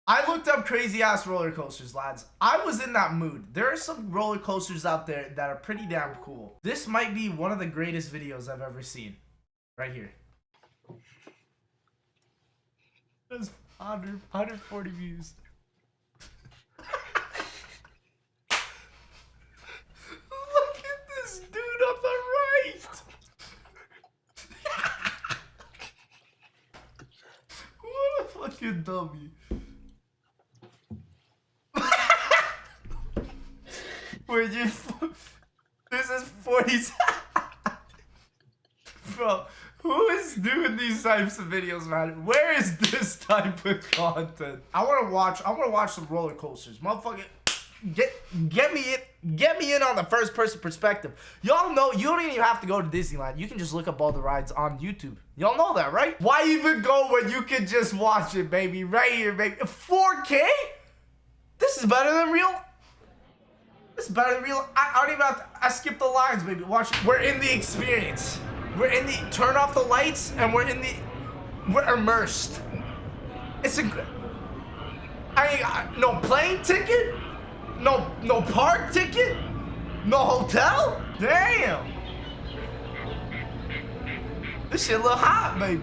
I looked up crazy ass roller coasters, lads. I was in that mood. There are some roller coasters out there that are pretty damn cool. This might be one of the greatest videos I've ever seen. Right here. That's 140 views. Look at this dude on the right. What a fucking dummy. Wait, this is 40. Bro, who is doing these types of videos, man? Where is this type of content? I wanna watch some roller coasters. Motherfucker, get me in on the first person perspective. Y'all know you don't even have to go to Disneyland. You can just look up all the rides on YouTube. Y'all know that, right? Why even go when you can just watch it, baby? Right here, baby. 4K? This is better than real. This is better than real. I don't even have to. I skipped the lines, baby. Watch it. We're in the experience. We're in the. Turn off the lights, and we're immersed. It's a. No plane ticket. No park ticket. No hotel. Damn. This shit look hot, baby.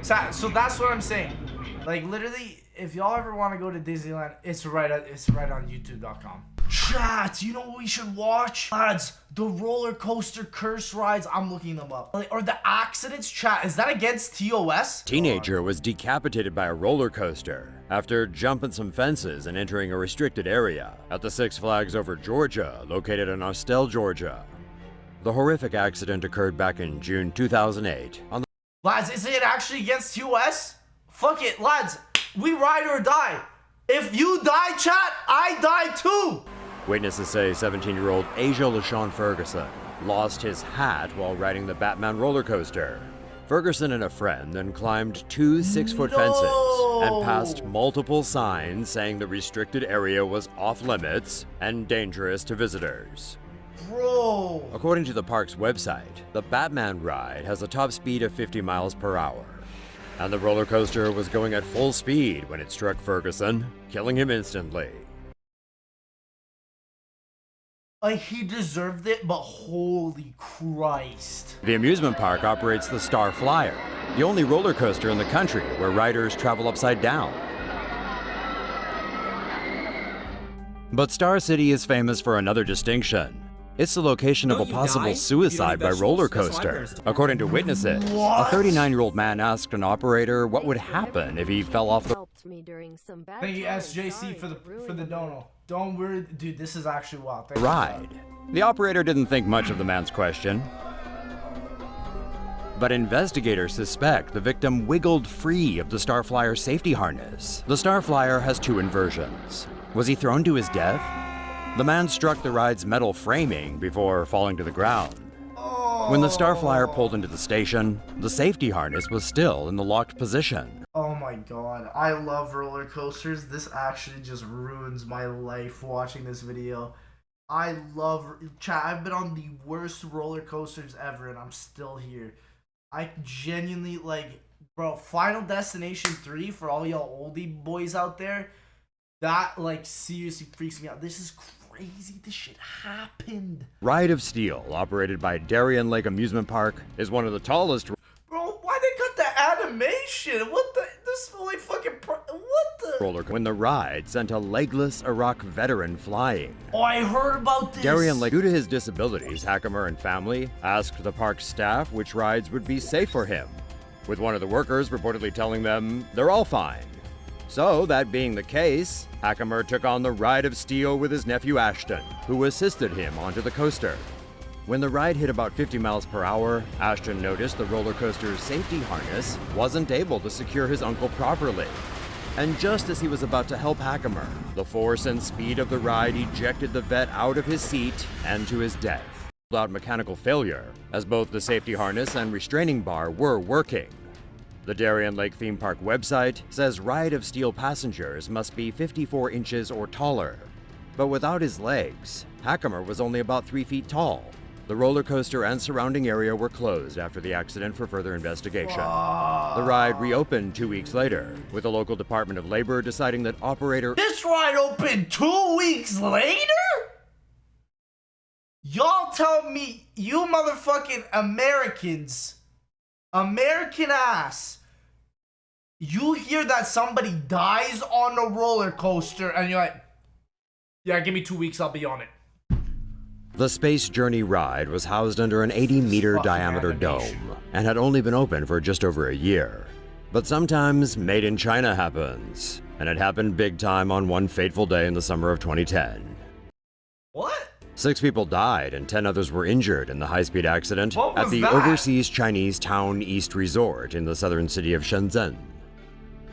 So that's what I'm saying. Like literally. If y'all ever want to go to Disneyland, it's right on YouTube.com. Chat, you know what we should watch? Lads, the roller coaster curse rides, I'm looking them up. Or the accidents, chat, is that against TOS? Teenager was decapitated by a roller coaster after jumping some fences and entering a restricted area at the Six Flags Over Georgia, located in Austell, Georgia. The horrific accident occurred back in June 2008. Lads, is it actually against TOS? Fuck it, lads. We ride or die. If you die, chat, I die too. Witnesses say 17-year-old Asia LaShawn Ferguson lost his hat while riding the Batman roller coaster. Ferguson and a friend then climbed 2 6-foot fences and passed multiple signs saying the restricted area was off limits and dangerous to visitors. Bro. According to the park's website, the Batman ride has a top speed of 50 miles per hour. And the roller coaster was going at full speed when it struck Ferguson, killing him instantly. Like, he deserved it, but holy Christ. The amusement park operates the Star Flyer, the only roller coaster in the country where riders travel upside down. But Star City is famous for another distinction. It's the location of a possible suicide by roller coaster. According to witnesses, a 39-year-old man asked an operator what would happen if he fell off the Thank you, SJC, for the dono. Don't worry, dude, this is actually wild. ride. The operator didn't think much of the man's question, but investigators suspect the victim wiggled free of the Star Flyer safety harness. The Star Flyer has 2 inversions. Was he thrown to his death? The man struck the ride's metal framing before falling to the ground. When the Star Flyer pulled into the station, the safety harness was still in the locked position. Oh my god, I love roller coasters. This actually just ruins my life watching this video. I love... Chat, I've been on the worst roller coasters ever and I'm still here. I genuinely, like... Bro, Final Destination 3, for all y'all oldie boys out there, that, like, seriously freaks me out. This is crazy. This shit happened. Ride of Steel, operated by Darien Lake Amusement Park, is one of the tallest... Bro, why they cut the animation? What the... This like fucking... What the... roller when the ride sent a legless Iraq veteran flying. Oh, I heard about this. Darien Lake, due to his disabilities, Hackamer and family asked the park's staff which rides would be safe for him, with one of the workers reportedly telling them they're all fine. So, that being the case, Hackamer took on the Ride of Steel with his nephew Ashton, who assisted him onto the coaster. When the ride hit about 50 miles per hour, Ashton noticed the roller coaster's safety harness wasn't able to secure his uncle properly. And just as he was about to help Hackamer, the force and speed of the ride ejected the vet out of his seat and to his death. Without mechanical failure, as both the safety harness and restraining bar were working. The Darien Lake Theme Park website says Ride of Steel passengers must be 54 inches or taller. But without his legs, Hackamer was only about 3 feet tall. The roller coaster and surrounding area were closed after the accident for further investigation. The ride reopened 2 weeks later, with the local Department of Labor deciding that operator... This ride opened 2 weeks later? Y'all tell me, you motherfucking Americans, American ass, you hear that somebody dies on a roller coaster and you're like, yeah, give me 2 weeks, I'll be on it. The Space Journey ride was housed under an 80-meter diameter dome and had only been open for just over a year. But sometimes Made in China happens, and it happened big time on one fateful day in the summer of 2010. What? 6 people died and 10 others were injured in the high-speed accident at the that? overseas Chinese Town East Resort in the southern city of Shenzhen.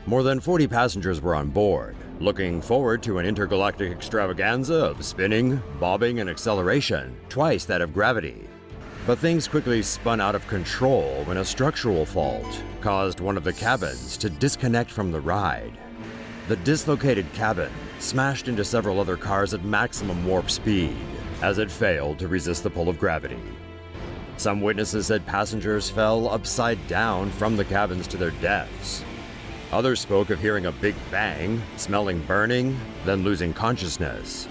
More than 40 passengers were on board, looking forward to an intergalactic extravaganza of spinning, bobbing, and acceleration, twice that of gravity. But things quickly spun out of control when a structural fault caused one of the cabins to disconnect from the ride. The dislocated cabin smashed into several other cars at maximum warp speed as it failed to resist the pull of gravity. Some witnesses said passengers fell upside down from the cabins to their deaths. Others spoke of hearing a big bang, smelling burning, then losing consciousness.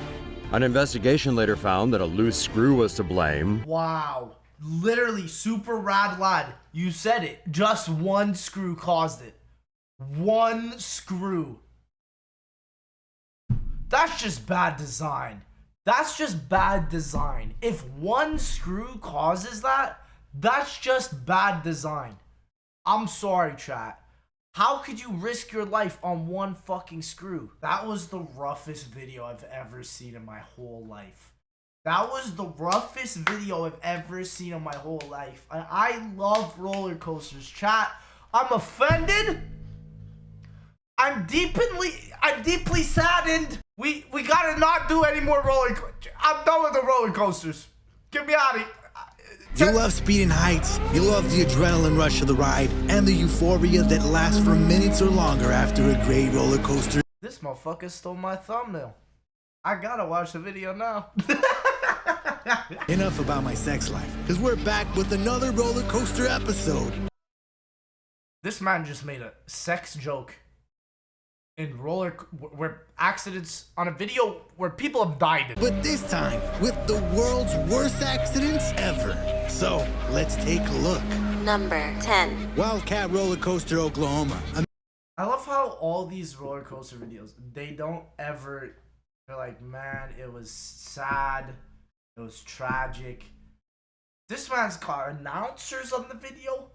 An investigation later found that a loose screw was to blame. Wow. Literally, super rad lad. You said it. Just one screw caused it. One screw. That's just bad design. That's just bad design. If one screw causes that, that's just bad design. I'm sorry, chat. How could you risk your life on one fucking screw? That was the roughest video I've ever seen in my whole life. That was the roughest video I've ever seen in my whole life. I love roller coasters, chat. I'm offended. I'm deeply saddened. We gotta not do any more roller coasters. I'm done with the roller coasters. Get me out of here. You love speed and heights, you love the adrenaline rush of the ride, and the euphoria that lasts for minutes or longer after a great roller coaster. This motherfucker stole my thumbnail. I gotta watch the video now. Enough about my sex life, because we're back with another roller coaster episode. This man just made a sex joke in where accidents on a video where people have died. But this time, with the world's worst accidents ever. So, let's take a look. Number 10. Wildcat Roller Coaster, Oklahoma. I love how all these roller coaster videos, they don't ever, they're like, man, it was sad, it was tragic. This man's got announcers on the video.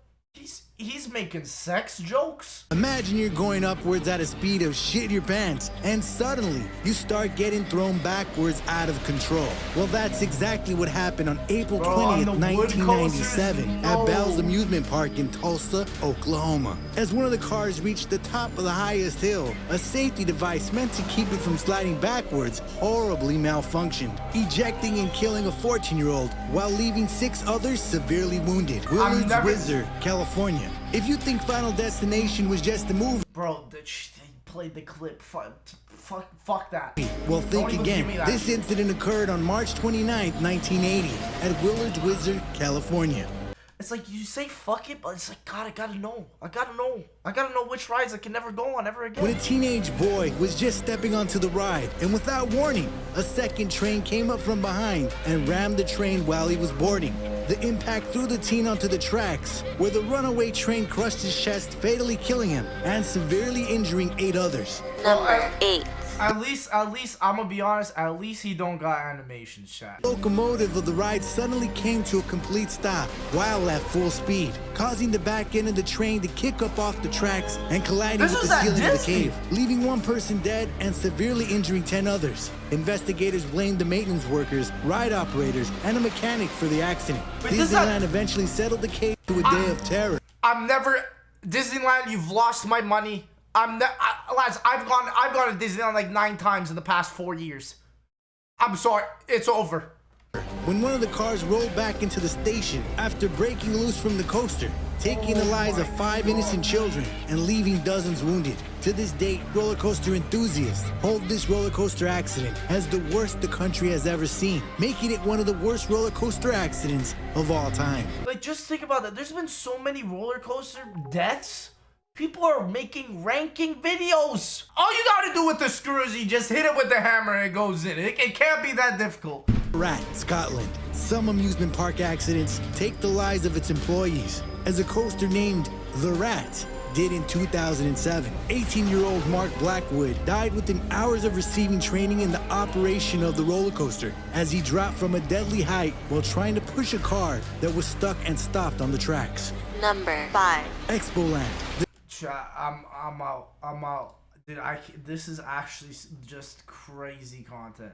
He's making sex jokes. Imagine you're going upwards at a speed of shit your pants, and suddenly you start getting thrown backwards out of control. Well, that's exactly what happened on April 20th, 1997 at Bell's Amusement Park in Tulsa, Oklahoma. As one of the cars reached the top of the highest hill, a safety device meant to keep it from sliding backwards horribly malfunctioned, ejecting and killing a 14-year-old while leaving 6 others severely wounded. Willard's Wizard, California. If you think Final Destination was just a movie, bro, they played the clip. Fuck that. Well, think again. This incident occurred on March 29th, 1980 at Willard's Wizard, California. It's like you say fuck it, but it's like, God, I gotta know. I gotta know which rides I can never go on ever again. When a teenage boy was just stepping onto the ride, and without warning, a second train came up from behind and rammed the train while he was boarding. The impact threw the teen onto the tracks, where the runaway train crushed his chest, fatally killing him and severely injuring 8 others. Number 8. At least, I'm gonna be honest, at least he don't got animation chat. The locomotive of the ride suddenly came to a complete stop while at full speed, causing the back end of the train to kick up off the tracks and colliding with the ceiling of the cave, leaving 1 person dead and severely injuring 10 others. Investigators blamed the maintenance workers, ride operators, and a mechanic for the accident. Disneyland eventually settled the case to a day of terror. Disneyland, you've lost my money. Lads, I've gone to Disneyland like 9 times in the past 4 years. I'm sorry, it's over. When one of the cars rolled back into the station after breaking loose from the coaster, taking the lives of 5 innocent children and leaving dozens wounded. To this date, roller coaster enthusiasts hold this roller coaster accident as the worst the country has ever seen, making it one of the worst roller coaster accidents of all time. Like, just think about that. There's been so many roller coaster deaths. People are making ranking videos. All you gotta do with the screw is you just hit it with the hammer and it goes in. It can't be that difficult. Rat, Scotland. Some amusement park accidents take the lives of its employees, as a coaster named The Rat did in 2007. 18-year-old Mark Blackwood died within hours of receiving training in the operation of the roller coaster as he dropped from a deadly height while trying to push a car that was stuck and stopped on the tracks. Number 5. Expoland. I'm out. Dude, this is actually just crazy content.